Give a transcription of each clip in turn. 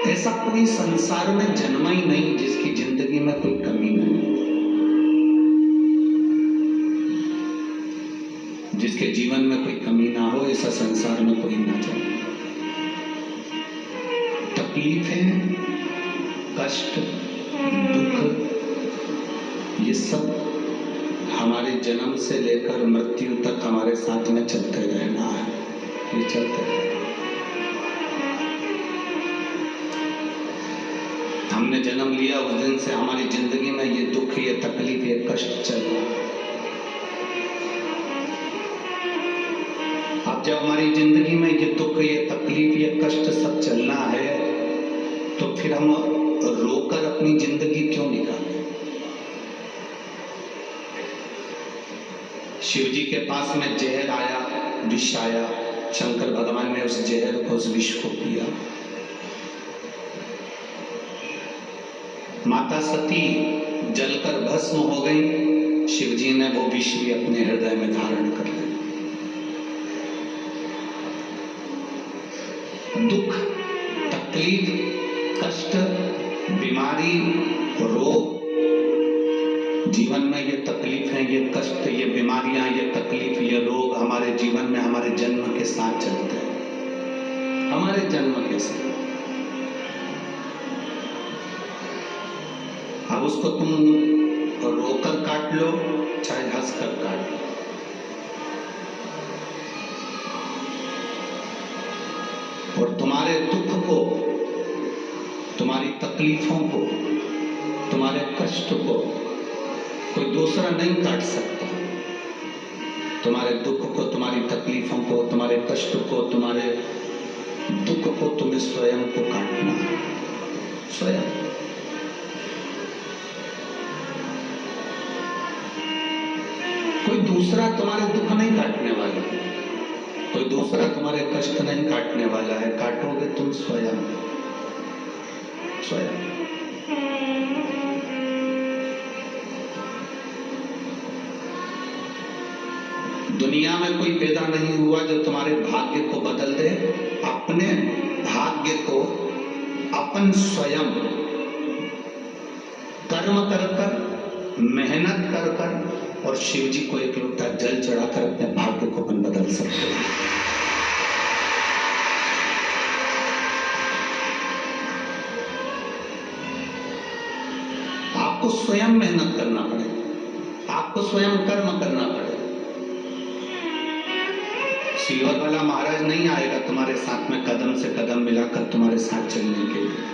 ऐसा कोई संसार में जन्मा ही नहीं जिसकी जिंदगी में कोई कमी नहीं, जिसके जीवन में कोई कमी ना हो, ऐसा संसार में कोई ना जन्मे। तकलीफें, कष्ट, दुख, ये सब हमारे जन्म से लेकर मृत्यु तक हमारे साथ में चलते रहना है। ये चलते रहना। हमने जन्म लिया उस दिन से हमारी जिंदगी में ये दुख, ये तकलीफ, ये कष्ट चल रहा है। अब जब हमारी जिंदगी में ये दुख, ये तकलीफ, ये कष्ट सब चलना है, तो फिर हम रोकर अपनी जिंदगी क्यों निकालें? शिव जी के पास में जहर आया, विष आया, शंकर भगवान ने उस जहर को, उस विष को पिया। माता सती जलकर भस्म हो गई, शिव जी ने वो विष भी अपने हृदय में धारण कर लिया। दुख, तकलीफ, कष्ट, बीमारी, रोग, जीवन में ये तकलीफ है, ये कष्ट, ये बीमारियां, ये तकलीफ, ये रोग हमारे जीवन में हमारे जन्म के साथ चलते हैं, हमारे जन्म के साथ। अब उसको तुम रोकर काट लो, चाहे हंसकर काट लो। और तुम्हारे दुख को, तुम्हारी तकलीफों को, तुम्हारे कष्ट को कोई दूसरा नहीं काट सकता। तुम्हारे दुख को, तुम्हारी तकलीफों को, तुम्हारे कष्ट को, तुम्हारे दुख को तुम्हें स्वयं को काटना है, स्वयं। कोई दूसरा तुम्हारे दुख नहीं काटने वाला, कोई दूसरा तुम्हारे कष्ट नहीं काटने वाला है। काटोगे तुम स्वयं, स्वयं। दुनिया में कोई पैदा नहीं हुआ जो तुम्हारे भाग्य को बदल दे। अपने भाग्य को अपन स्वयं कर्म कर कर, मेहनत कर कर और शिव जी को एक लोटा जल चढ़ाकर अपने भाग्य को अपन बदल सकते हैं। आपको स्वयं मेहनत करना पड़ेगा, आपको स्वयं कर्म करना पड़ेगा। सीवर वाला महाराज नहीं आएगा तुम्हारे साथ में कदम से कदम मिलाकर तुम्हारे साथ चलने के लिए,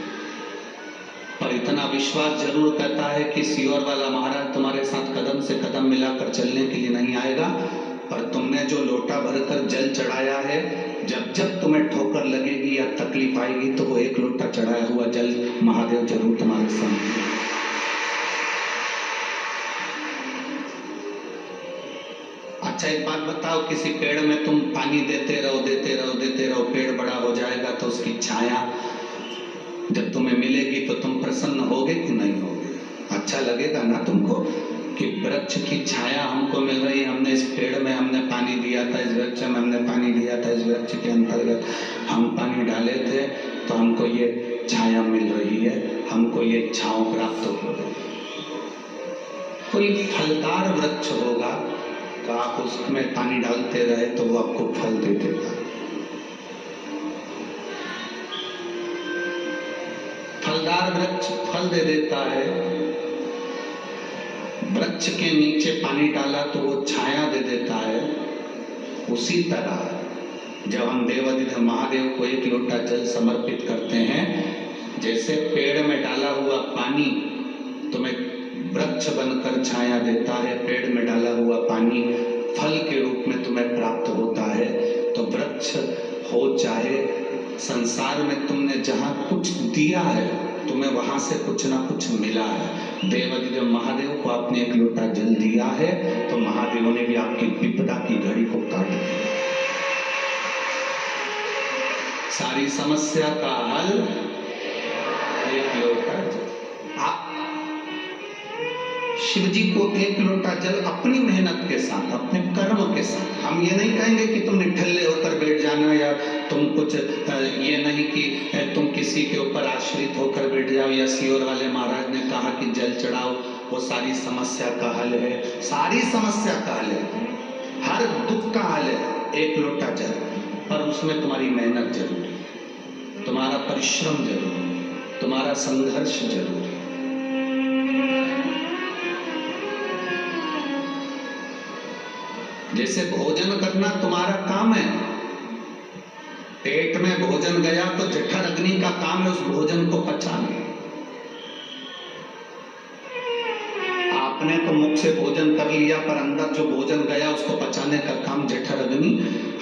पर इतना विश्वास जरूर करता है कि सीवर वाला महाराज तुम्हारे साथ कदम से कदम मिलाकर चलने के लिए नहीं आएगा। पर तुमने जो लोटा भरकर जल चढ़ाया है, जब जब तुम्हें ठोकर लगेगी या तकलीफ आएगी, तो वो एक लोटा चढ़ाया हुआ जल महादेव जरूर तुम्हारे सामने। अच्छा एक बात बताओ, किसी पेड़ में तुम पानी देते रहो, देते रहो, देते रहो, पेड़ बड़ा हो जाएगा, तो उसकी छाया जब तुम्हें मिलेगी तो तुम प्रसन्न होगे कि नहीं होगे? अच्छा लगेगा ना तुमको कि वृक्ष की छाया हमको मिल रही है। हमने इस पेड़ में हमने पानी दिया था, इस वृक्ष में हमने पानी दिया था, इस वृक्ष के अंतर्गत हम पानी डाले थे, तो हमको ये छाया मिल रही है, हमको ये छांव प्राप्त हो रही है। कोई फलदार वृक्ष होगा तो आप उसमें पानी डालते रहे तो वो आपको फल दे देगा। फलदार वृक्ष फल दे देता है। वृक्ष के नीचे पानी डाला तो वो छाया दे देता है। उसी तरह जब हम देवाधिदेव महादेव को एक लोटा जल समर्पित करते हैं, जैसे पेड़ में डाला हुआ पानी तुम्हें वृक्ष बनकर छाया देता है, पेड़ में डाला हुआ पानी फल के रूप में तुम्हें प्राप्त होता है। तो वृक्ष हो चाहे संसार में तुमने जहां कुछ दिया है, तुम्हें वहां से कुछ ना कुछ मिला है। देवाधिदेव महादेव को आपने एक लोटा जल दिया है, तो महादेव ने भी आपकी विपदा की घड़ी को काट दिया। सारी समस्या का हल एक लोटा जल। आप शिव जी को एक लोटा जल अपनी मेहनत के साथ, अपने कर्म के साथ, हम ये नहीं कहेंगे कि तुम निठल्ले होकर बैठ जाना, या तुम कुछ ये नहीं कि तुम किसी के ऊपर आश्रित होकर बैठ जाओ, या सीहोर वाले महाराज ने कहा कि जल चढ़ाओ वो सारी समस्या का हल है। सारी समस्या का हल है, हर दुख का हल है एक लोटा जल, पर उसमें तुम्हारी मेहनत जरूरी, तुम्हारा परिश्रम जरूरी, तुम्हारा संघर्ष जरूरी। जैसे भोजन करना तुम्हारा काम है, पेट में भोजन गया तो जठर अग्नि का काम है उस भोजन को पचाना। आपने तो मुख से भोजन कर लिया, पर अंदर जो भोजन गया उसको पचाने का काम जठर अग्नि,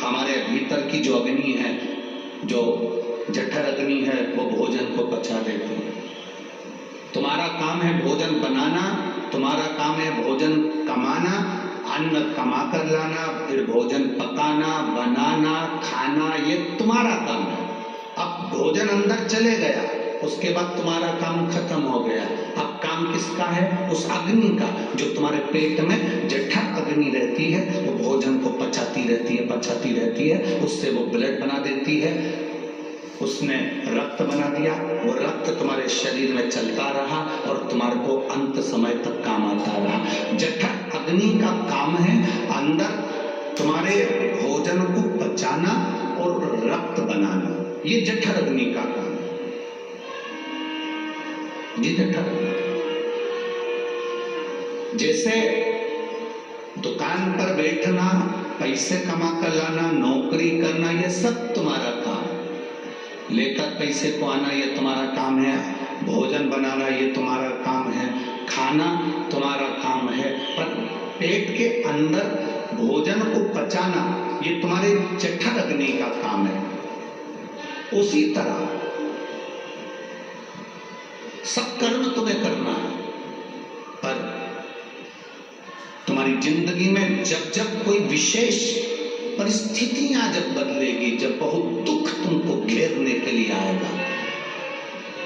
हमारे भीतर की जो अग्नि है, जो जठर अग्नि है, वो भोजन को पचा देती है। तुम्हारा काम है भोजन बनाना, तुम्हारा काम है भोजन कमाना, अन्न कमा कर लाना, फिर भोजन पकाना, बनाना, खाना, ये तुम्हारा काम है। अब भोजन अंदर चले गया, उसके बाद तुम्हारा काम खत्म हो गया। अब काम किसका है? उस अग्नि का, जो तुम्हारे पेट में जठर अग्नि रहती है, वो भोजन को पचाती रहती है, उससे वो ब्लड बना देती है, उसने रक्त बना दिया, वो रक्त तुम्हारे शरीर में चलता रहा और तुम्हारे को अंत समय तक काम आता रहा। जठर अग्नि का काम है अंदर तुम्हारे भोजन को पचाना और रक्त बनाना, ये जठर अग्नि का काम है। ये जठर अग्नि, जैसे दुकान पर बैठना, पैसे कमा कर लाना, नौकरी करना, ये सब तुम्हारा काम है। लेकर पैसे को आना ये तुम्हारा काम है, भोजन बनाना ये तुम्हारा काम है, खाना तुम्हारा काम है, पर पेट के अंदर भोजन को पचाना ये तुम्हारे जठर अग्नि का काम है। उसी तरह सब कर्म तुम्हें करना है, पर तुम्हारी जिंदगी में जब जब कोई विशेष परिस्थितियां जब बदलेगी, जब बहुत दुख तुमको घेरने के लिए आएगा,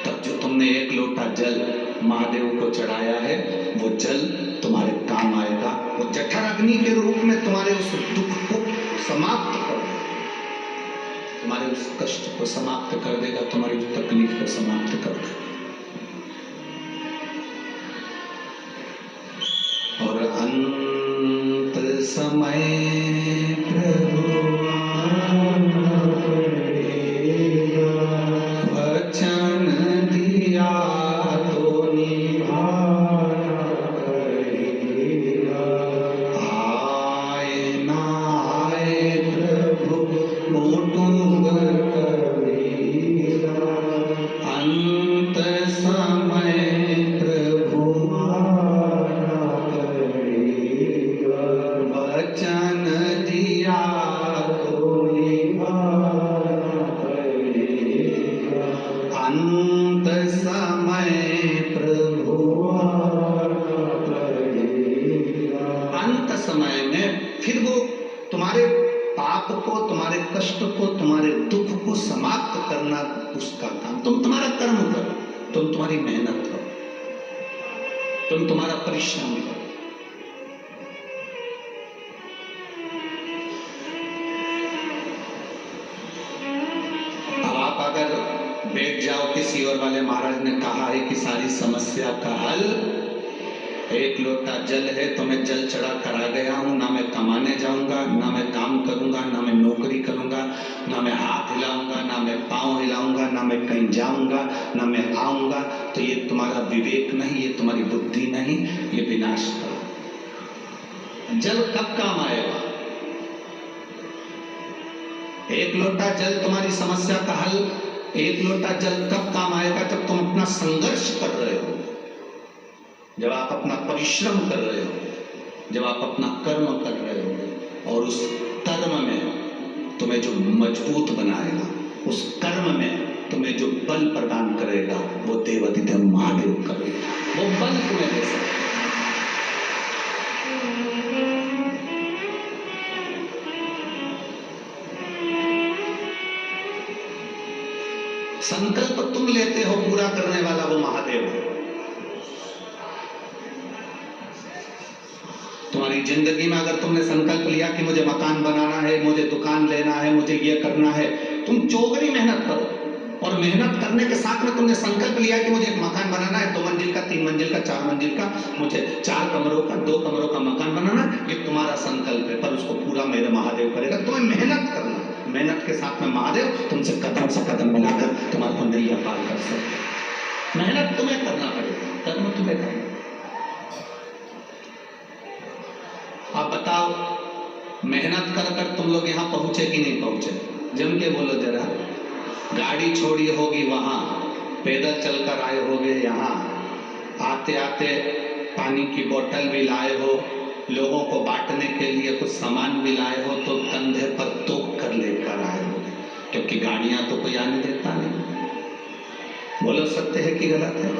तब जो तुमने एक लोटा जल महादेव को चढ़ाया है, वो जल तुम्हारे काम आएगा। वो जठर अग्नि के रूप में तुम्हारे उस दुख को समाप्त कर देगा, तुम्हारे उस कष्ट को समाप्त कर देगा, तुम्हारी उस तकलीफ को समाप्त कर देगा। और अंत समय तुम्हारा परिश्रम करो। अब आप अगर बैठ जाओ कि सीहोर वाले महाराज ने कहा है कि सारी समस्या का हल एक लोटा जल है, तो मैं जल चढ़ा कर आ गया हूं, ना मैं कमाने जाऊंगा, ना मैं काम करूंगा, ना मैं नौकरी करूंगा, ना मैं हाथ हिलाऊंगा, ना मैं पांव हिलाऊंगा, ना मैं कहीं जाऊंगा, ना मैं आऊंगा, तो ये तुम्हारा विवेक नहीं, ये तुम्हारी बुद्धि नहीं, ये विनाश का। जल कब काम आएगा? एक लोटा जल तुम्हारी समस्या का हल, एक लोटा जल कब काम आएगा? जब तुम अपना संघर्ष कर रहे हो, जब आप अपना परिश्रम कर रहे हो, जब आप अपना कर्म कर रहे हो, और उस कर्म में तुम्हें जो मजबूत बनाएगा, उस कर्म में तुम्हें जो बल प्रदान करेगा, वो देवाधिदेव महादेव करेगा। वो बल तुम्हें दे सकता है। संकल्प तुम लेते हो, पूरा करने वाला वो महादेव है। तुम्हारी जिंदगी में अगर तुमने संकल्प लिया कि मुझे मकान बनाना है, मुझे दुकान लेना है, मुझे ये करना है, तुम चौगनी मेहनत करो। और मेहनत करने के साथ में तुमने संकल्प लिया कि मुझे एक मकान बनाना है, 2 मंजिल का, 3 मंजिल का, 4 मंजिल का, मुझे 4 कमरों का, 2 कमरों का मकान बनाना, ये तुम्हारा संकल्प है, पर उसको पूरा मेरे महादेव करेगा। तुम्हें मेहनत करना, मेहनत के साथ में महादेव तुमसे कदम से कदम मिलाकर तुम्हारे को नैया पार कर सकते। मेहनत तुम्हें करना पड़ेगा, कर्म तुम्हें करना। आप बताओ, मेहनत कर कर तुम लोग यहाँ पहुंचे कि नहीं पहुंचे? जम के बोलो जरा। गाड़ी छोड़ी होगी वहां, पैदल चलकर आए होगे यहाँ, आते आते पानी की बोतल भी लाए हो, लोगों को बांटने के लिए कुछ सामान भी लाए हो, तो कंधे पर तोप कर लेकर आए हो, क्योंकि गाड़ियां तो कोई आने देता नहीं। बोलो सत्य है कि गलत है?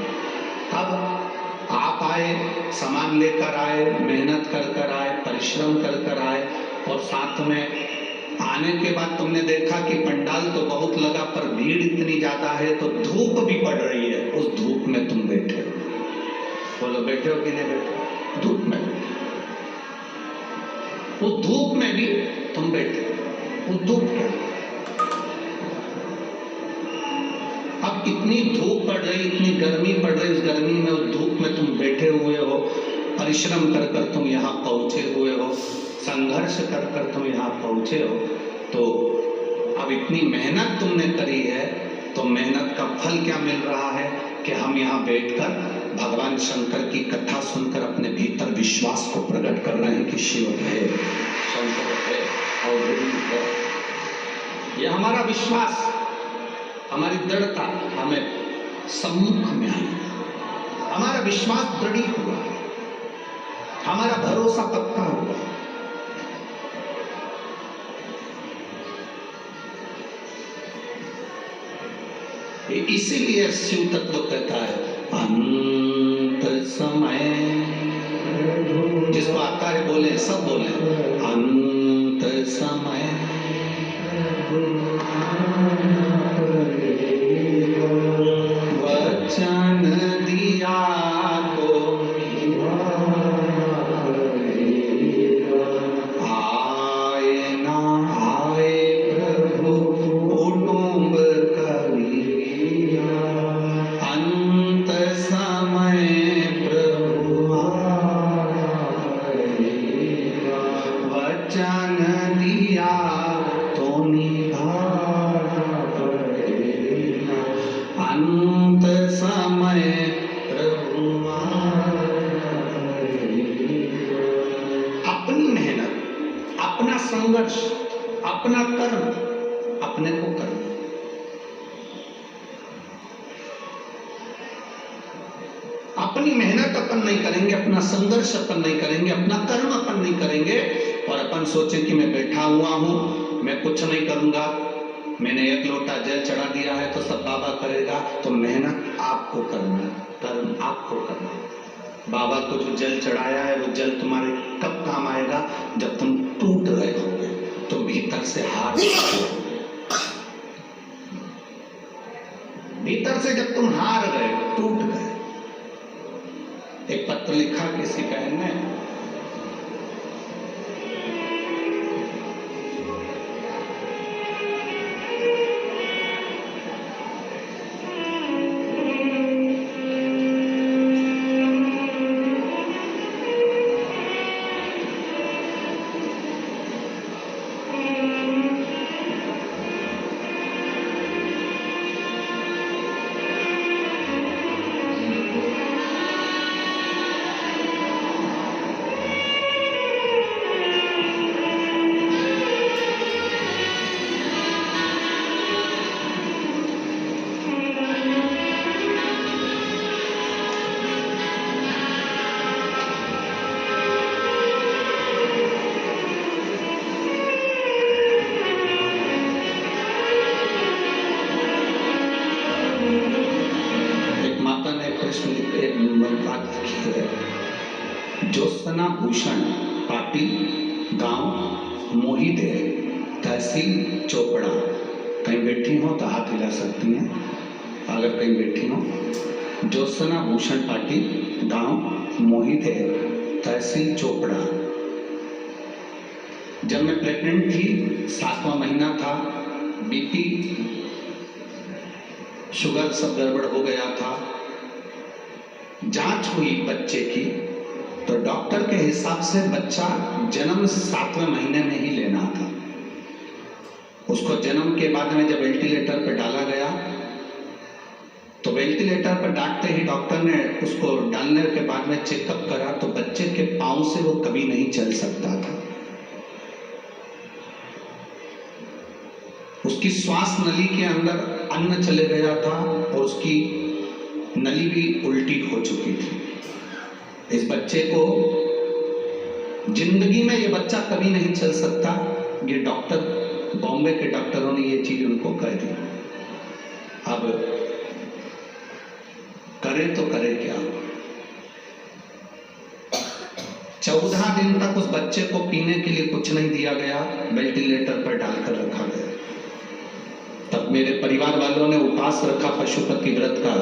अब आप आए, सामान लेकर आए, मेहनत कर कर आए, परिश्रम कर कर आए, और साथ में आने के बाद तुमने देखा कि पंडाल तो बहुत लगा पर भीड़ इतनी ज्यादा है, तो धूप भी पड़ रही है। उस धूप में तुम बैठे हो। बोलो बैठे हो कि नहीं बैठे? धूप में बैठे, उस धूप में भी तुम बैठे हो। उस धूप क्या? अब इतनी धूप पड़ रही, इतनी गर्मी पड़ रही, उस गर्मी में, उस धूप में तुम बैठे हुए हो, परिश्रम कर कर तुम यहाँ पहुंचे हुए हो, संघर्ष कर कर तुम यहाँ पहुंचे हो। तो अब इतनी मेहनत तुमने करी है, तो मेहनत का फल क्या मिल रहा है कि हम यहाँ बैठकर भगवान शंकर की कथा सुनकर अपने भीतर विश्वास को प्रकट कर रहे हैं कि शिव है, शंकर है और है। ये हमारा विश्वास, हमारी दृढ़ता हमें सम्मुख में आई, हमारा विश्वास दृढ़ हुआ, हमारा भरोसा पक्का हुआ। इसीलिए शिव तत्व कहता है अंत समय, जिसको आता है बोले, सब बोले अंत समय वचन दिया को आए ना आए प्रभु कुटुंब करिया, अंत समय प्रभु आएगा, वचन दिया तो निभाना पड़ेगा, अंत समय प्रभु आएगा। अपनी मेहनत, अपना संघर्ष, अपना कर्म अपने को करना। अपनी मेहनत अपन नहीं करेंगे, अपना संघर्ष अपन नहीं करेंगे, अपना कर्म अपन नहीं करेंगे, और अपन सोचे कि मैं बैठा हुआ हूं, मैं कुछ नहीं करूंगा, मैंने 1 लोटा जल चढ़ा दिया है तो सब बाबा करेगा। तो मेहनत आपको करना है, कर्म आपको करना है। बाबा को जो जल चढ़ाया है, वो जल तुम्हारे कब काम आएगा? जब तुम टूट रहे होगे, तुम भीतर से हार गए, भीतर से जब तुम हार गए, टूट गए। एक पत्र लिखा किसी बहन ने, ज्योत्सना भूषण पाटिल, गांव मोहिदे, तहसील चोपड़ा। कहीं बैठी हो तो हाथ हिला सकती हैं अगर कहीं बैठी हो। ज्योत्सना भूषण पाटिल, गांव मोहिदे, तहसील चोपड़ा। जब मैं प्रेग्नेंट थी, 7वां महीना था, बीपी शुगर सब गड़बड़ हो गया था। जांच हुई बच्चे की तो डॉक्टर के हिसाब से बच्चा जन्म 7वें महीने में ही लेना था। उसको जन्म के बाद में जब वेंटिलेटर पर डाला गया तो वेंटिलेटर पर डालते ही डॉक्टर ने उसको डालने के बाद में चेकअप करा तो बच्चे के पांव से वो कभी नहीं चल सकता था। उसकी श्वास नली के अंदर अन्न चले गया था और उसकी नली भी उल्टी हो चुकी थी। इस बच्चे को जिंदगी में ये बच्चा कभी नहीं चल सकता। ये डॉक्टर, बॉम्बे के डॉक्टरों ने ये चीज उनको कह दी। अब करे तो करे क्या? 14 दिन तक उस बच्चे को पीने के लिए कुछ नहीं दिया गया, वेंटिलेटर पर डालकर रखा गया। तब मेरे परिवार वालों ने उपवास रखा पशुपति व्रत का।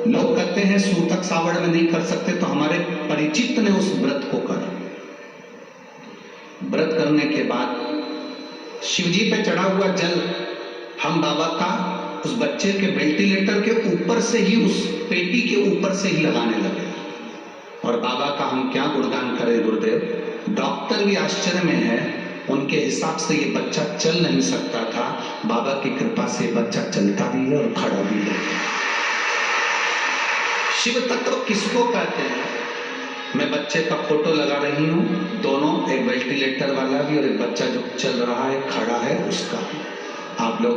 लोग कहते हैं सूतक सावड़ में नहीं कर सकते, तो हमारे परिचित ने उस व्रत को करा। व्रत करने के बाद शिवजी पे चढ़ा हुआ जल हम बाबा का उस बच्चे के वेंटिलेटर के ऊपर से ही, उस पेटी के ऊपर से ही लगाने लगे। और बाबा का हम क्या गुणगान करें गुरुदेव। डॉक्टर भी आश्चर्य में है, उनके हिसाब से ये बच्चा चल नहीं सकता था, बाबा की कृपा से बच्चा चलता भी है और खड़ा भी है। शिव तत्व किसको कहते हैं? मैं बच्चे का फोटो लगा रही हूँ, दोनों, एक वेंटिलेटर वाला भी और एक बच्चा जो चल रहा है, खड़ा है, उसका। आप लोग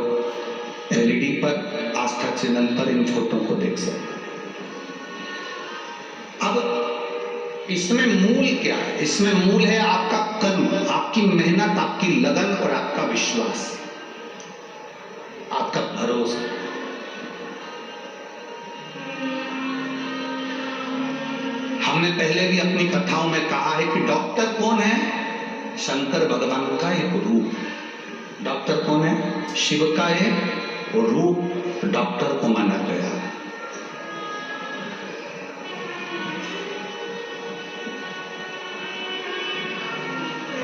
एलईडी पर, आस्था चैनल पर इन फोटो को देख सकते। अब इसमें मूल क्या है? इसमें मूल है आपका कर्म, आपकी मेहनत, आपकी लगन और आपका विश्वास, आपका भरोसा। हमने पहले भी अपनी कथाओं में कहा है कि डॉक्टर कौन है? शंकर भगवान का एक रूप। डॉक्टर कौन है? शिव का एक रूप डॉक्टर को माना गया।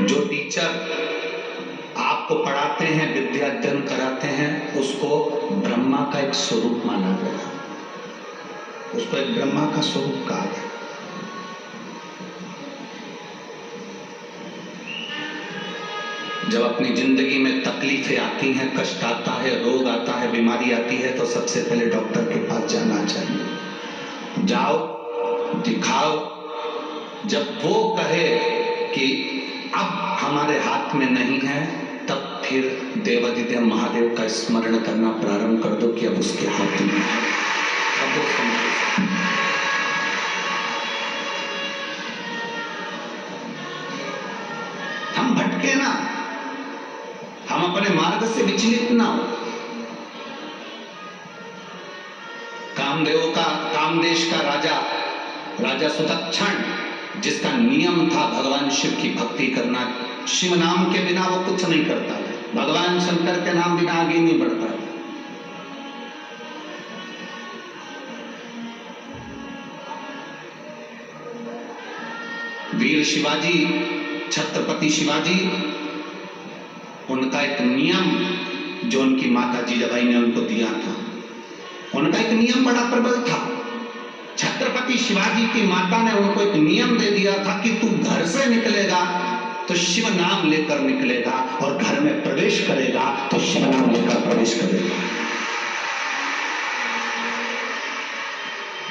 जो टीचर आपको पढ़ाते हैं, विद्या अध्ययन कराते हैं, उसको ब्रह्मा का एक स्वरूप माना गया। उसको एक ब्रह्मा का स्वरूप कहा गया। जब अपनी जिंदगी में तकलीफें आती हैं, कष्ट आता है, रोग आता है, बीमारी आती है, तो सबसे पहले डॉक्टर के पास जाना चाहिए। जाओ, दिखाओ। जब वो कहे कि अब हमारे हाथ में नहीं है, तब फिर देवादिदेव महादेव का स्मरण करना प्रारंभ कर दो कि अब उसके हाथ में है। अब वो हम भटके ना, हम अपने मार्ग से विचलित ना हो। कामदेश का राजा सुदक्षण, जिसका नियम था भगवान शिव की भक्ति करना, शिव नाम के बिना वो कुछ नहीं करता था, भगवान शंकर के नाम बिना आगे नहीं बढ़ता था। वीर शिवाजी, छत्रपति शिवाजी, उनका एक नियम जो उनकी माता जीजाबाई ने उनको दिया था, उनका एक नियम बड़ा प्रबल था। छत्रपति शिवाजी की माता ने उनको एक नियम दे दिया था कि तू घर से निकलेगा तो शिव नाम लेकर निकलेगा, और घर में प्रवेश करेगा तो शिव नाम लेकर प्रवेश करेगा।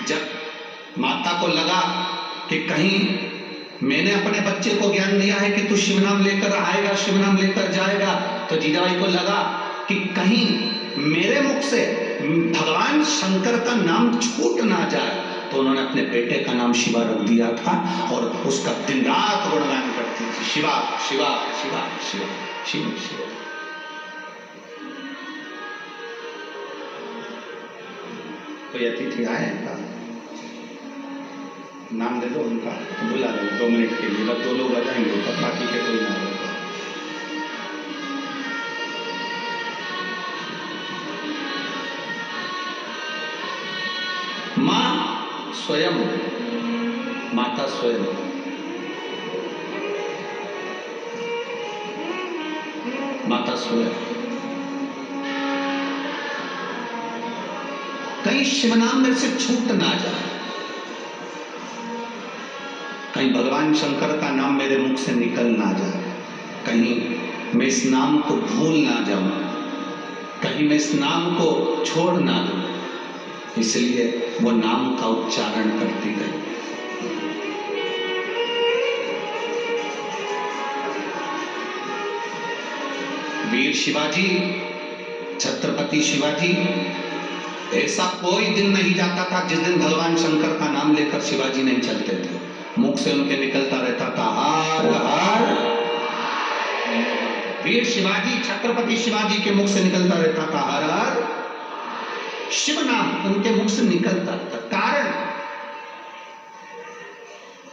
जब माता को लगा कि कहीं मैंने अपने बच्चे को ज्ञान दिया है कि तू शिव नाम लेकर आएगा, शिव नाम लेकर जाएगा, तो जीजाबाई को लगा कि कहीं मेरे मुख से भगवान शंकर का नाम छूट ना जाए, तो उन्होंने अपने बेटे का नाम शिवा रख दिया था और उसका दिन रात गुणगान करती थी, शिवा शिवा शिवा शिवा शिव शिव। कोई अतिथि आए का नाम दे दो उनका, तो बुला लो 2 मिनट के लिए, बस 2 लोग आ जाएंगे ऊपर, बाकी के कोई ना होगा। मां स्वयं, माता स्वयं। पास हुए। कहीं शिव नाम में से छूट ना जाए, कहीं भगवान शंकर का नाम मेरे मुख से निकल ना जाए, कहीं मैं इस नाम को भूल ना जाऊं, कहीं मैं इस नाम को छोड़ ना दूं, इसलिए वो नाम का उच्चारण करती गई। वीर शिवाजी, छत्रपति शिवाजी, ऐसा कोई दिन नहीं जाता था जिस दिन भगवान शंकर का नाम लेकर शिवाजी नहीं चलते थे। मुख से उनके निकलता रहता था हर हर। वीर शिवाजी, छत्रपति शिवाजी के मुख से निकलता रहता था हर हर। शिव नाम उनके मुख से निकलता था। कारण,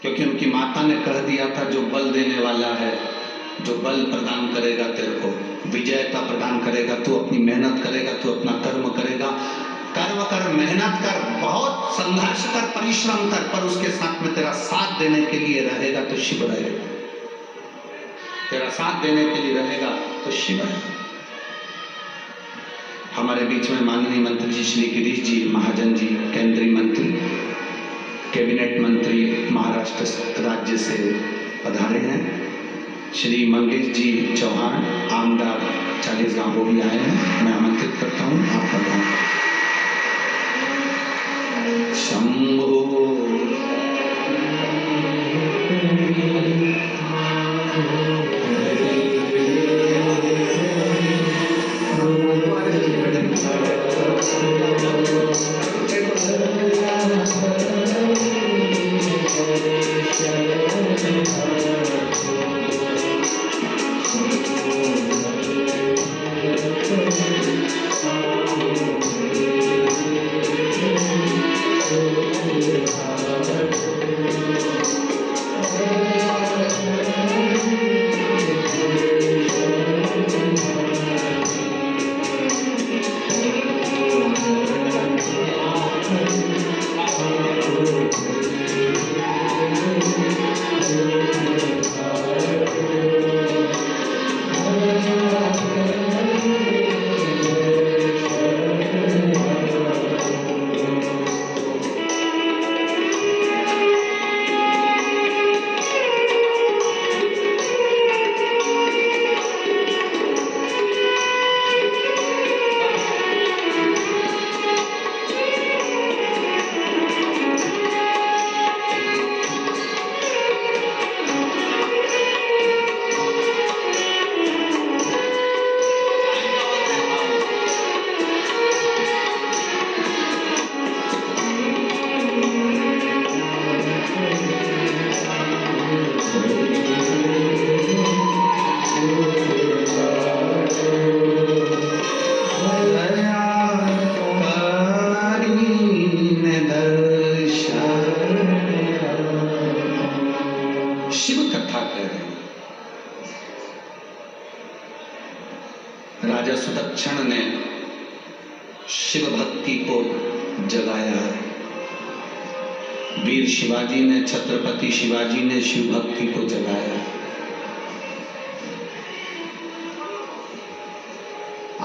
क्योंकि उनकी माता ने कह दिया था जो बल देने वाला है, जो बल प्रदान करेगा तेरे को, विजयता प्रदान करेगा, तू अपनी मेहनत करेगा, तू अपना कर्म करेगा, कर्म कर, मेहनत कर, बहुत संघर्ष कर, परिश्रम कर, पर उसके साथ में तेरा साथ देने के लिए रहेगा तो शिव रहेगा। तेरा साथ देने के लिए रहेगा तो शिव है। हमारे बीच में माननीय मंत्री जी श्री गिरीश जी महाजन जी, केंद्रीय मंत्री, कैबिनेट मंत्री महाराष्ट्र राज्य से पधारे हैं। श्री मंगेश जी चौहान, आमदार 40 गांव, वो भी आए हैं। मैं आमंत्रित करता हूँ, आप पधारें। शंभो राजा सुदक्षण ने शिव भक्ति को जगाया है। वीर शिवाजी ने, छत्रपति शिवाजी ने शिव भक्ति को जगाया है।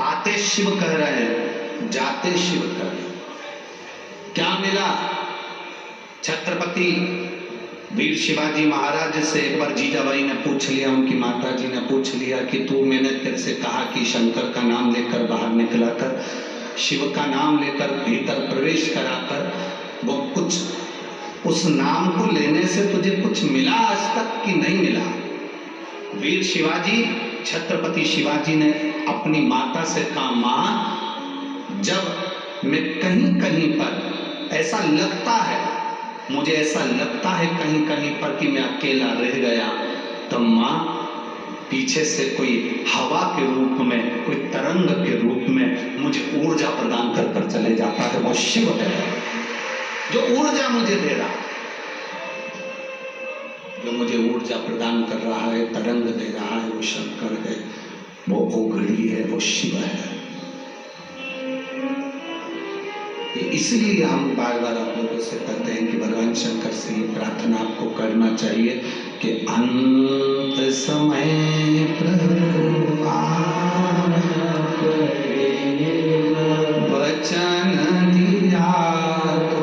आते शिव कह रहे हैं, जाते शिव कह रहे हैं। क्या मिला? छत्रपति वीर शिवाजी महाराज से एक बार जीजाबाई ने पूछ लिया, उनकी माता जी ने पूछ लिया कि तू, मैंने तेरे से कहा कि शंकर का नाम लेकर बाहर निकला कर, शिव का नाम लेकर भीतर प्रवेश करा कर, वो कुछ उस नाम को लेने से तुझे कुछ मिला आज तक कि नहीं मिला? वीर शिवाजी, छत्रपति शिवाजी ने अपनी माता से कहा, मां, जब मैं कहीं कहीं पर ऐसा लगता है, मुझे ऐसा लगता है कहीं कहीं पर कि मैं अकेला रह गया, तो मां पीछे से कोई हवा के रूप में, कोई तरंग के रूप में मुझे ऊर्जा प्रदान कर कर चले जाता है। वो शिव है जो ऊर्जा मुझे दे रहा, जो मुझे ऊर्जा प्रदान कर रहा है, तरंग दे रहा है, वो शंकर है, वो ओघड़ी है, वो शिव है। इसलिए हम बार बार आप लोगों से कहते हैं कि भगवान शंकर से ये प्रार्थना आपको करना चाहिए कि अंत समय प्रभु आप वचन दिया तो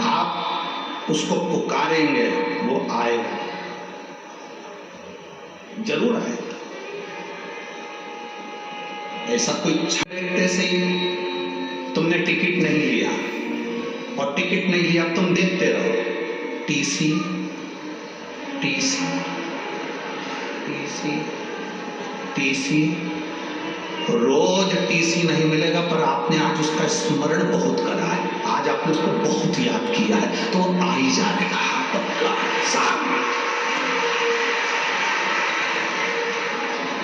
आप उसको पुकारेंगे, वो आएगा, जरूर आएगा। ऐसा कोई देखते से ही तुमने टिकट नहीं लिया और टिकट नहीं लिया तुम देखते रहो, टीसी टीसी टीसी टीसी, रोज टीसी नहीं मिलेगा, पर आपने आज उसका स्मरण बहुत करा है, आज आपने उसको बहुत याद किया है, तो आ ही जाएगा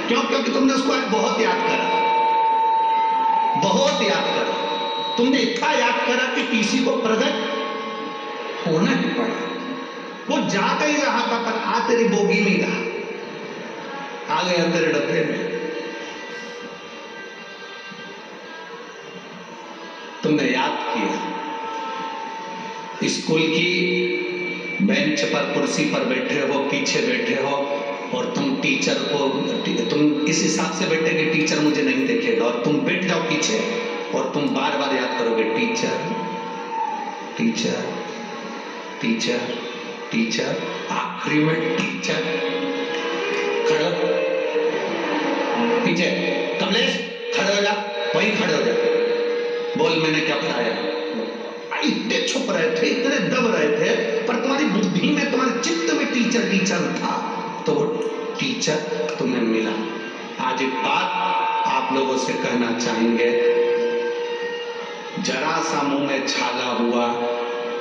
क्यों? क्योंकि तुमने उसको आज बहुत याद करा, बहुत याद करा, तुमने इतना याद करा कि टीसी को प्रकट होना ही पड़ा। वो जाकर ही रहा था, पर आ तेरी बोगी में रहा, आ गया तेरे डब्बे में। तुमने याद किया, स्कूल की बेंच पर कुर्सी पर बैठे हो, पीछे बैठे हो, और तुम टीचर को, तुम इस हिसाब से बैठे कि टीचर मुझे नहीं देखेगा, और तुम बैठ जाओ पीछे और तुम बार बार याद करोगे टीचर टीचर टीचर टीचर, आखिरी में टीचर खड़े पीछे, कमलेश खड़े हो जा, वहीं खड़े हो जा, बोल मैंने क्या पढ़ाया। इतने छुप रहे थे, इतने दब रहे थे, पर तुम्हारी बुद्धि में, तुम्हारे चित्त में टीचर टीचर था, तो वो टीचर तुम्हें मिला। आज एक बात आप लोगों से कहना चाहेंगे, जरा सा मुंह में छाला हुआ,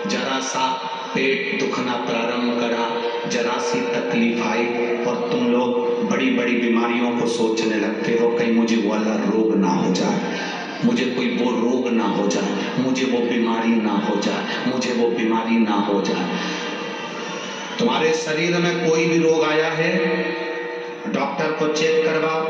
जरा सा पेट दुखना प्रारंभ करा, जरा सी तकलीफ आई और तुम लोग बड़ी बड़ी बीमारियों को सोचने लगते हो, कहीं मुझे वो वाला रोग ना हो जाए, मुझे कोई वो रोग ना हो जाए, मुझे वो बीमारी ना हो जाए, मुझे वो बीमारी ना हो जाए। तुम्हारे शरीर में कोई भी रोग आया है, डॉक्टर को चेक करवाओ,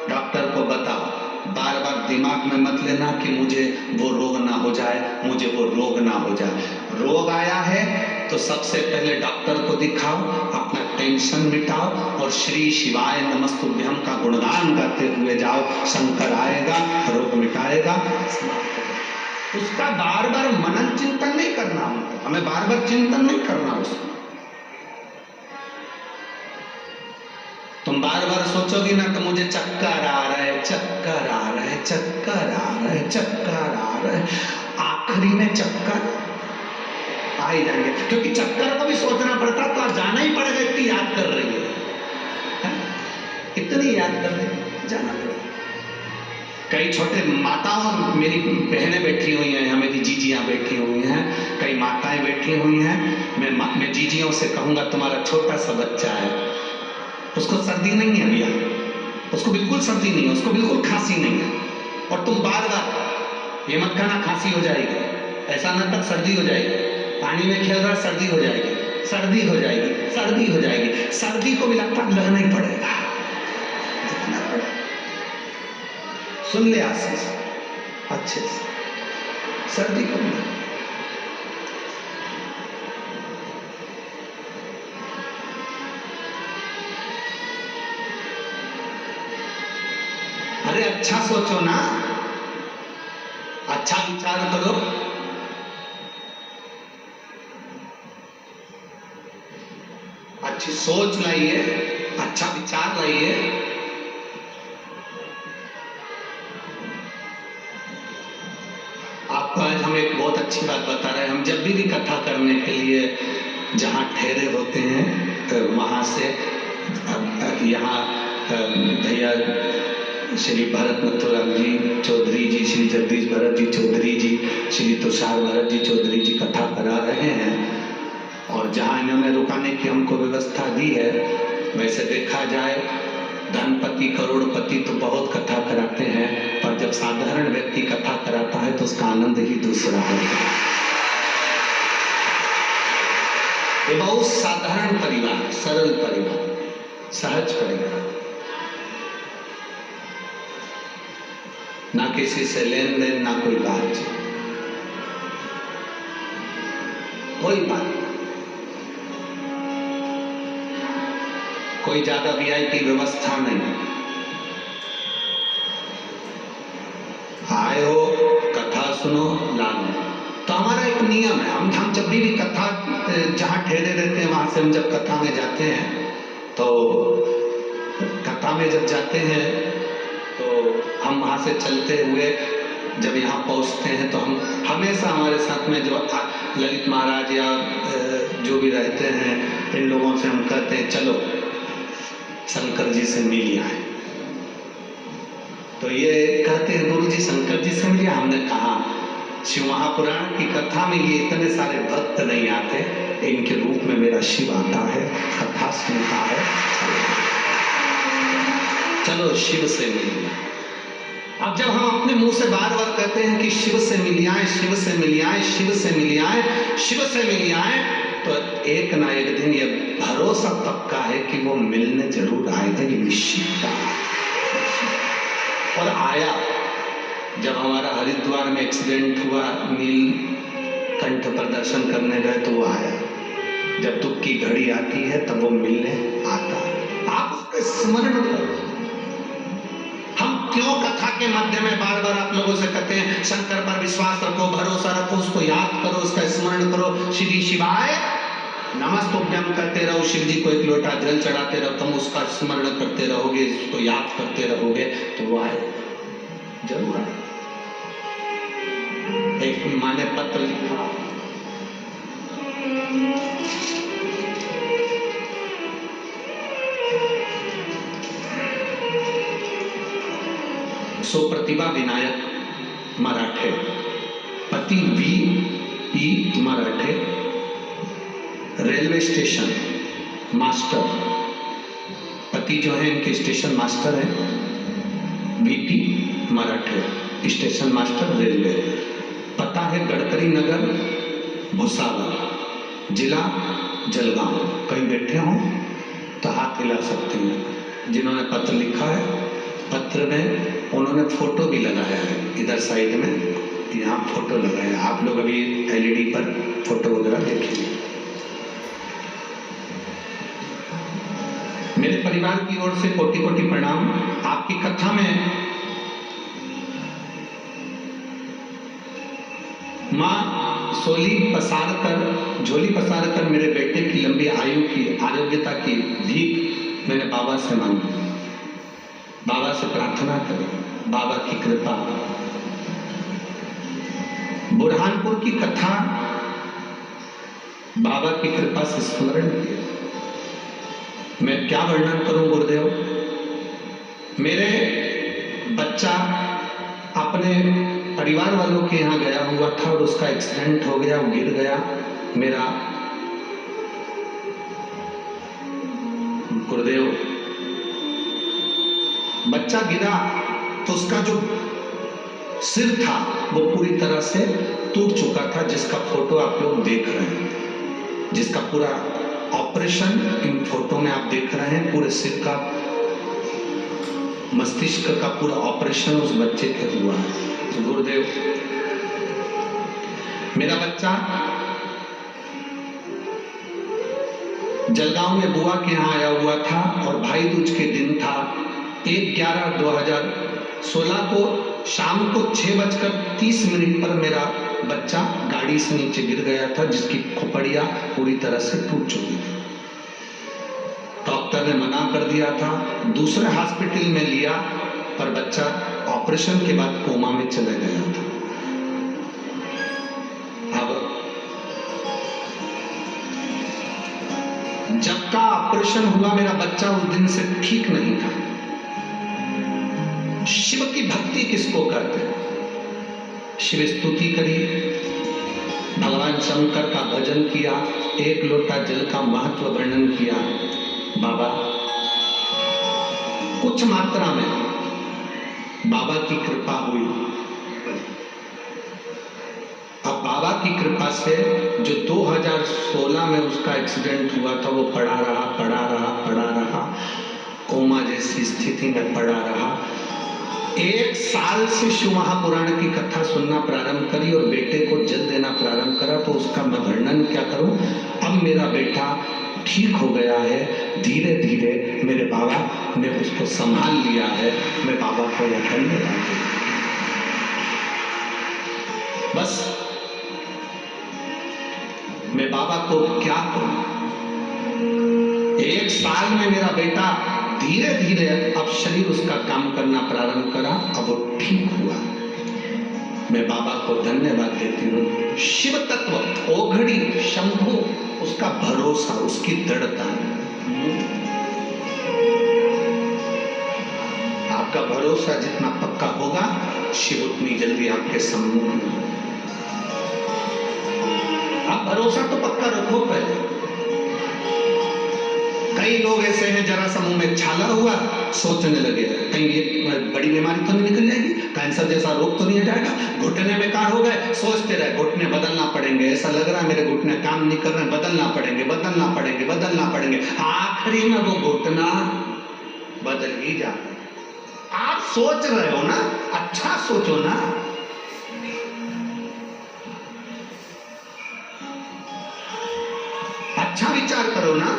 डॉक्टर को बताओ, बार बार दिमाग में मत लेना कि मुझे वो रोग ना हो जाए, मुझे वो रोग ना हो जाए। रोग आया है तो सबसे पहले डॉक्टर को दिखाओ, अपना टेंशन मिटाओ और श्री शिवाय नमस्तुभ्यम का गुणगान करते हुए जाओ, शंकर आएगा, रोग मिटाएगा। उसका बार बार मनन चिंतन नहीं करना, हमें बार बार चिंतन नहीं करना उसका। तुम बार बार सोचोगी ना तो मुझे चक्कर आ रहा है, चक्कर आ रहा है, चक्कर आ रहा है, चक्कर आ रहा है, आखिरी में चक्कर आ ही जाएंगे, क्योंकि चक्कर को भी सोचना पड़ता, तो आज जाना ही पड़ेगा, इतनी याद कर रही है, इतनी याद कर रही है, जाना पड़ेगा। कई छोटे माताओं, मेरी बहनें बैठी हुई हैं, मेरी जीजियां बैठी हुई हैं, कई माताएं बैठी हुई हैं, मैं जीजियों से कहूंगा तुम्हारा छोटा सा बच्चा है, उसको सर्दी नहीं है भैया, उसको बिल्कुल सर्दी नहीं है, उसको बिल्कुल खांसी नहीं है, और तुम बार बार ये मत कहना खांसी हो जाएगी, ऐसा ना तक सर्दी हो जाएगी, पानी में खेल रहा सर्दी हो जाएगी, सर्दी हो जाएगी, सर्दी हो जाएगी, सर्दी को भी लगता लगना ही पड़ेगा, सुन ले आशीष अच्छे से, सर्दी को भी। अरे अच्छा सोचो ना, अच्छा विचार करो, अच्छी सोच लाइए, अच्छा विचार लाइए। आपको आज हम एक बहुत अच्छी बात बता रहे हैं, हम जब भी कथा करने के लिए जहाँ ठहरे होते हैं वहाँ से यहाँ भैया श्री भरत नथुराम जी चौधरी जी, श्री जगदीश भरत जी चौधरी जी, श्री तुषार भरत जी चौधरी जी कथा करा रहे हैं, और जहाँ इन्होंने रुकाने की हमको व्यवस्था दी है, वैसे देखा जाए धनपति करोड़पति तो बहुत कथा कराते हैं, पर जब साधारण व्यक्ति कथा कराता है तो उसका आनंद ही दूसरा है। ये बहुत साधारण परिवार, सरल परिवार, सहज परिवार। ना किसी से लेन देन, ना कोई बात, कोई बात, कोई ज्यादा वीआईपी व्यवस्था नहीं। आए हो, कथा सुनो, लाभ। तो हमारा एक नियम है, हम जब भी कथा जहाँ ठहरे रहते हैं वहां से हम जब कथा में जाते हैं, तो कथा में जब जाते हैं तो हम वहां से चलते हुए जब यहाँ पहुंचते हैं तो हम हमेशा हमारे साथ में जो ललित महाराज या जो भी रहते हैं, इन लोगों से हम कहते हैं चलो शंकर जी से मिल आए। तो ये कहते हैं गुरु जी शंकर जी से मिलिए। हमने कहा शिव महापुराण की कथा में ये इतने सारे भक्त नहीं आते, इनके रूप में मेरा शिव आता है, कथा सुनता है, चलो शिव से मिलिए। अब जब हम अपने मुंह से बार बार कहते हैं कि शिव से मिल आए, शिव से मिल आए, शिव से मिल आए, शिव से मिल आए, तो एक ना एक दिन ये भरोसा पक्का है कि वो मिलने जरूर आएगा, ये निश्चित है। और आया। जब हमारा हरिद्वार में एक्सीडेंट हुआ, नीलकंठ पर दर्शन करने गए तो वो आया। जब दुख की घड़ी आती है तब वो मिलने आता है। आप उसको स्मरण करो। हम क्यों कथा के माध्यम में बार बार आप लोगों से कहते हैं शंकर पर विश्वास रखो, भरोसा रखो, उसको याद करो, उसका स्मरण करो, श्री शिवाय नमस्तुभ्यम करते रहो, शिव जी को एक लोटा जल चढ़ाते रहो, तुम उसका स्मरण करते रहोगे, उसको याद करते रहोगे तो वो आए, जरूर आए। एक माँ ने पत्र लिखा, सुप्रतिभा विनायक मराठे, पति V.P. मराठे, रेलवे स्टेशन मास्टर, पति जो है इनके स्टेशन मास्टर है, V.P. मराठे स्टेशन मास्टर रेलवे, पता है गडकरी नगर भुसावल, जिला जलगांव। कहीं बैठे हो तो हाथ हिला सकते हैं। जिन्होंने पत्र लिखा है, पत्र में उन्होंने फोटो भी लगाया है, इधर साइड में यहाँ फोटो लगाया। आप लोग अभी LED पर फोटो वगैरह देखेंगे। मेरे परिवार की ओर से कोटि कोटि प्रणाम। आपकी कथा में माँ सोली पसार कर, झोली पसार कर मेरे बेटे की लंबी आयु की, आरोग्यता की भीख मैंने बाबा से मांगी। बाबा से प्रार्थना करें, बाबा की कृपा। बुरहानपुर की कथा बाबा की कृपा से स्मरण किया। मैं क्या वर्णन करूं गुरुदेव। मेरे बच्चा अपने परिवार वालों के यहाँ गया हुआ था और उसका एक्सीडेंट हो गया, वो गिर गया। मेरा गुरुदेव, बच्चा गिरा तो उसका जो सिर था वो पूरी तरह से टूट चुका था, जिसका फोटो आप लोग देख रहे हैं, जिसका पूरा ऑपरेशन इन फोटो में आप देख रहे हैं। पूरे सिर का, मस्तिष्क का पूरा ऑपरेशन उस बच्चे के हुआ है। तो गुरुदेव, मेरा बच्चा जलगांव में बुआ के यहाँ आया हुआ था और भाई दूज के दिन था। 1/11/2016 को शाम को 6:30 पर मेरा बच्चा गाड़ी से नीचे गिर गया था, जिसकी खोपड़ियां पूरी तरह से टूट चुकी थी। डॉक्टर ने मना कर दिया था, दूसरे हॉस्पिटल में लिया, पर बच्चा ऑपरेशन के बाद कोमा में चला गया था। अब जब का ऑपरेशन हुआ मेरा बच्चा उस दिन से ठीक नहीं था। शिव की भक्ति किसको कहते हैं? शिव स्तुति करी, भगवान शंकर का भजन किया, एक लोटा जल का महत्व वर्णन किया। बाबा कुछ मात्रा में बाबा की कृपा हुई। अब बाबा की कृपा से जो 2016 में उसका एक्सीडेंट हुआ था वो पड़ा रहा, कोमा जैसी स्थिति में पड़ा रहा। 1 साल से शिव महापुराण की कथा सुनना प्रारंभ करी और बेटे को जल देना प्रारंभ करा, तो उसका मैं वर्णन क्या करूं। अब मेरा बेटा ठीक हो गया है, धीरे धीरे मेरे बाबा ने उसको संभाल लिया है। मैं बाबा को यह धन्यवाद देता हूं। बस मैं बाबा को क्या कहूं। 1 साल में मेरा बेटा धीरे धीरे अब शरीर उसका काम करना प्रारंभ करा, अब वो ठीक हुआ। मैं बाबा को धन्यवाद देती हूँ। शिव तत्व, ओघड़ी, शंभु, उसका भरोसा, उसकी दृढ़ता। आपका भरोसा जितना पक्का होगा, शिव उतनी जल्दी आपके सम्मुख। आप भरोसा तो पक्का रखो पहले। कई लोग ऐसे हैं, जरा सा मुंह में छाला हुआ, सोचने लगे कहीं ये बड़ी बीमारी तो नहीं निकल जाएगी, कैंसर जैसा रोग तो नहीं आ जाएगा, घुटने बेकार हो गए, सोचते रहे घुटने बदलना पड़ेंगे, ऐसा लग रहा है मेरे घुटने काम नहीं कर रहे, बदलना पड़ेंगे, बदलना पड़ेंगे, बदलना पड़ेंगे। आखिरी में वो घुटना बदल ही जाता। आप सोच रहे हो ना, अच्छा सोचो ना। अच्छा विचार करो ना।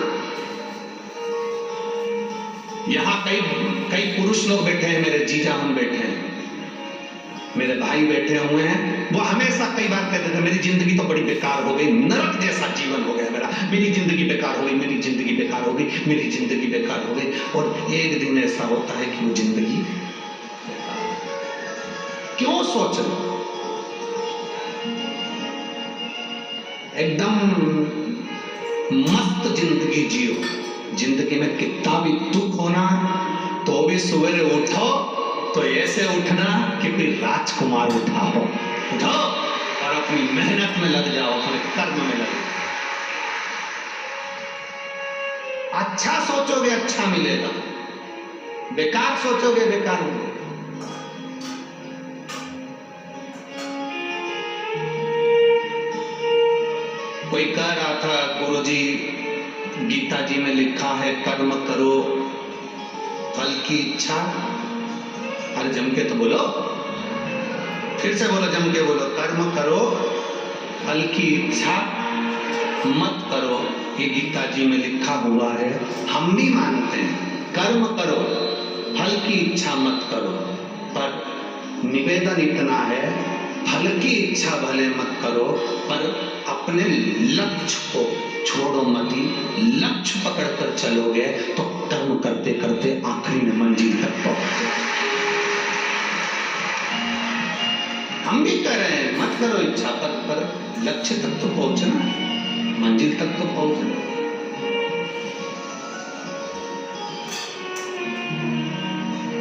यहां कई पुरुष लोग बैठे हैं, मेरे जीजा हम बैठे हैं, मेरे भाई बैठे हुए हैं। वो हमेशा कई बार कहते थे मेरी जिंदगी तो बड़ी बेकार हो गई, नरक जैसा जीवन हो गया मेरा, मेरी जिंदगी बेकार हो गई, मेरी जिंदगी बेकार हो गई, मेरी जिंदगी बेकार हो गई। और एक दिन ऐसा होता है कि वो जिंदगी क्यों सोच रहे, एकदम मस्त जिंदगी जियो। जिंदगी में कितना भी दुख होना, तो भी सुबह उठो तो ऐसे उठना कि कोई राजकुमार उठा हो। उठो और अपनी मेहनत में लग जाओ, अपने कर्म में लग जाओ। अच्छा सोचोगे अच्छा मिलेगा, बेकार सोचोगे बेकार मिलेगा। कोई कह रहा था गुरुजी, गीता जी में लिखा है कर्म करो फल की इच्छा। अरे जम के तो बोलो, फिर से बोलो, जम के बोलो। कर्म करो फल की इच्छा मत करो, ये गीता जी में लिखा हुआ है। हम भी मानते हैं कर्म करो फल की इच्छा मत करो, पर निवेदन इतना है फल की इच्छा भले मत करो, पर अपने लक्ष्य को छोड़ो मत। लक्ष्य पकड़कर चलोगे तो कर्म करते करते आखिरी में मंजिल तक पहुंचोगे। हम भी कह रहे हैं मत करो इच्छा, पर लक्ष्य तक तो पहुंचना, मंजिल तक तो पहुंचना।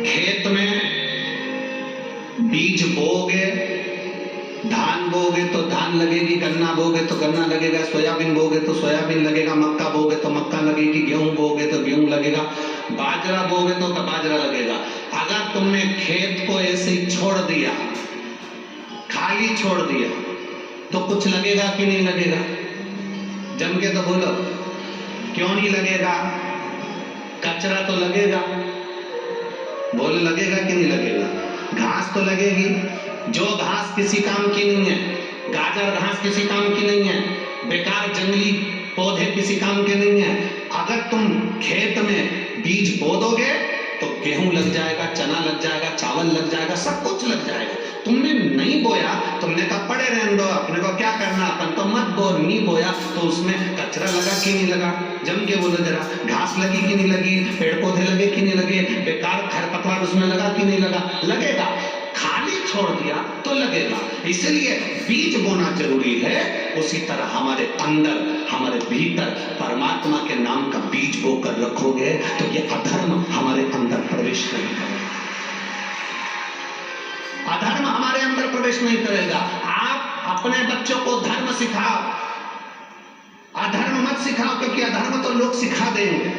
खेत में बीज बोगे, धान बोगे तो धान लगेगी, गन्ना बोगे तो गन्ना लगेगा, सोयाबीन बोगे तो सोयाबीन लगेगा, मक्का बोगे तो मक्का लगेगी, गेहूं बोगे तो गेहूं लगेगा, बाजरा बोगे तो बाजरा लगेगा। अगर तुमने खेत को ऐसे ही छोड़ दिया, खाली छोड़ दिया, तो कुछ लगेगा कि नहीं लगेगा? जम के तो बोलो, क्यों नहीं लगेगा? कचरा तो लगेगा, बोलो लगेगा कि नहीं लगेगा? घास तो लगेगी, जो घास किसी काम की नहीं है, गाजर घास किसी काम की नहीं है, बेकार जंगली पौधे किसी काम के नहीं है। अगर तुम खेत में बीज बो दोगे तो गेहूं लग जाएगा, चना लग जाएगा, चावल लग जाएगा, सब कुछ लग जाएगा। तुमने नहीं बोया, तुमने कहा पड़े रहने दो, अपने को क्या करना, अपन तो मत बो। नहीं बोया तो उसमें कचरा लगा कि नहीं लगा? जम के बोलो जरा, घास लगी कि नहीं लगी, पेड़ पौधे लगे कि नहीं लगे, बेकार खरपतवार उसमें लगा कि नहीं लगा? लगेगा। खाली छोड़ दिया तो लगेगा। इसलिए बीज बोना जरूरी है। उसी तरह हमारे अंदर, हमारे भीतर परमात्मा के नाम का बीज बोकर रखोगे तो ये अधर्म हमारे अंदर प्रवेश नहीं करेगा। अधर्म हमारे अंदर प्रवेश नहीं करेगा। आप अपने बच्चों को धर्म सिखाओ, अधर्म मत सिखाओ, क्योंकि अधर्म तो लोग सिखा देंगे,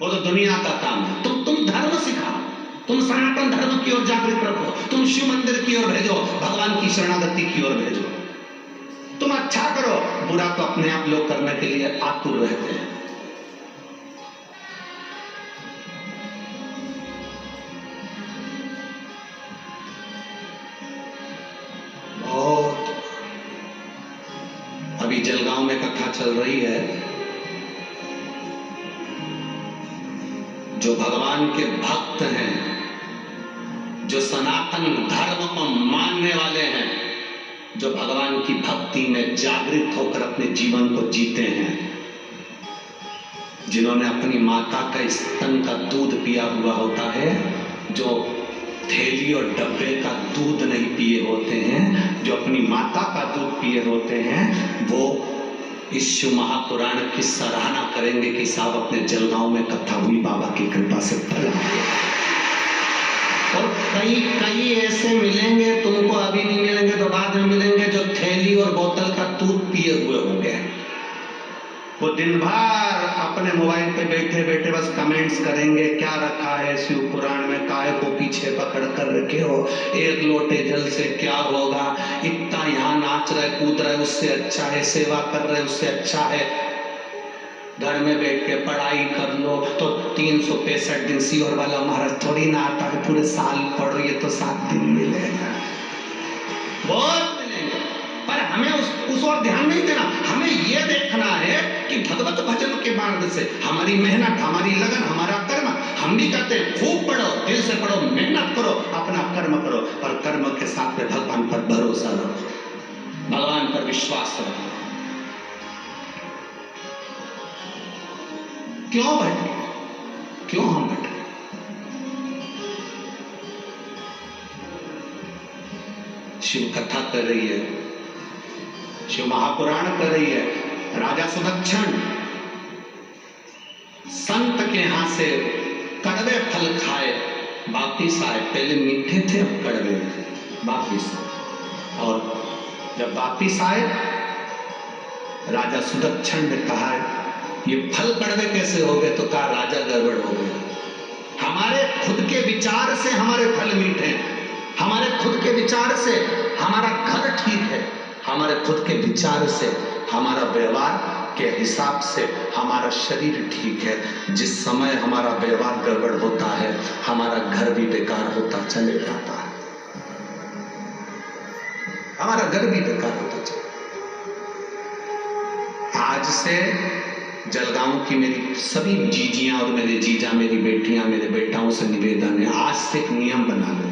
वो तो दुनिया का काम है। तुम धर्म सिखाओ, तुम सनातन धर्म की ओर जागृत रखो, तुम शिव मंदिर की ओर भेजो, भगवान की शरणागति की ओर भेजो। तुम अच्छा करो, बुरा तो अपने आप लोग करने के लिए आतुर रहते हैं। जलगांव में कथा चल रही है, जो भगवान के भक्त हैं, जो सनातन धर्म को मानने वाले हैं, जो भगवान की भक्ति में जागृत होकर अपने जीवन को जीते हैं, जिन्होंने अपनी माता का स्तन का दूध पिया हुआ होता है, जो थैली और डब्बे का दूध नहीं पिए होते हैं, जो अपनी माता का दूध पिए होते हैं, वो इस शिव महापुराण की सराहना करेंगे कि साहब अपने जलगांव में कथा हुई, बाबा की कृपा से फला। और कई ऐसे मिलेंगे, तुमको अभी नहीं मिलेंगे तो बाद में मिलेंगे, जो थैली और बोतल का दूध पिए हुए होंगे। वो दिन भर अपने मोबाइल पे बैठे बैठे बस कमेंट्स करेंगे, क्या रखा है शिव पुराण में, काहे को पीछे पकड़ कर रखे हो, एक लोटे जल से क्या होगा, इतना यहाँ नाच रहे कूद रहे उससे अच्छा है, सेवा कर रहे उससे अच्छा है, घर में बैठ के पढ़ाई कर लो तो 365 दिन सीहोर वाला महाराज थोड़ी ना आता है, पूरे साल पढ़ो ये तो 7 दिन मिलेगा, बहुत मिलेंगे। पर हमें उस और ध्यान नहीं देना, हमें ये देखना है कि भगवत भजन के मार्ग से हमारी मेहनत, हमारी लगन, हमारा कर्म, हम भी कहते हैं खूब पढ़ो, दिल से पढ़ो, मेहनत करो, अपना कर्म करो, पर कर्म के साथ में भगवान पर भरोसा रखो, भगवान पर विश्वास रखो। क्यों भटके, क्यों हम भटके? शिव कथा कर रही है, शिव महापुराण कर रही है, राजा सुदक्षण संत के यहां से कड़वे फल खाए वापिस आए, पहले मीठे थे अब कड़वे, वापिस। और जब वापिस आए राजा सुदक्षण ने कहा ये फल कड़वे कैसे हो गए, तो कहा राजा गड़बड़ हो गया, हमारे खुद के विचार से हमारे फल मीठे हैं, हमारे खुद के विचार से हमारा घर ठीक है, हमारे खुद के विचार से हमारा व्यवहार के हिसाब से हमारा शरीर ठीक है। जिस समय हमारा व्यवहार गड़बड़ होता है हमारा घर भी बेकार होता चले जाता है, हमारा घर भी बेकार होता चले। आज से जलगांव की मेरी सभी जीजियां और मेरे जीजा, मेरी बेटियां, मेरे बेटाओं से निवेदन है, आज से एक नियम बना लो,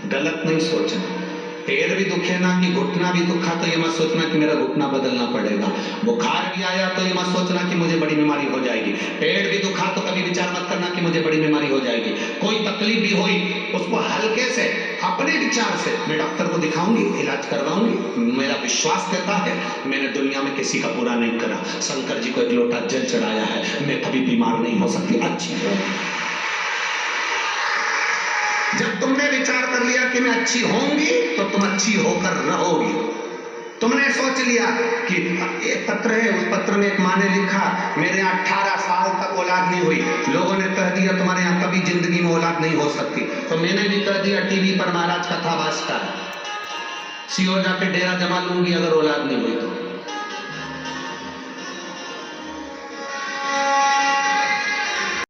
गलत नहीं सोचना। पैर भी दुखे ना कि घुटना भी दुखा तो ये मत सोचना कि मेरा घुटना बदलना पड़ेगा, बुखार भी आया तो ये मत सोचना कि मुझे बड़ी बीमारी हो जाएगी, पेट भी दुखा तो कभी विचार मत करना कि मुझे बड़ी बीमारी हो जाएगी, कोई तकलीफ भी हुई उसको हल्के से अपने विचार से मैं डॉक्टर को दिखाऊंगी, इलाज करवाऊंगी, मेरा विश्वास कहता है मैंने दुनिया में किसी का बुरा नहीं करा, शंकर जी को एक लोटा जल चढ़ाया है, मैं कभी बीमार नहीं हो सकती, अच्छी है। जब तुमने विचार कर लिया कि मैं अच्छी होंगी तो तुम अच्छी होकर रहोगी। तुमने सोच लिया कि एक पत्र है, उस पत्र में एक माँ ने लिखा मेरे यहाँ 18 साल तक औलाद नहीं हुई, लोगों ने कह दिया तुम्हारे यहाँ कभी जिंदगी में औलाद नहीं हो सकती, तो मैंने भी कह दिया टीवी पर महाराज कथा वाचता है, सीओ जाके डेरा जमा लूंगी अगर औलाद नहीं हुई तो।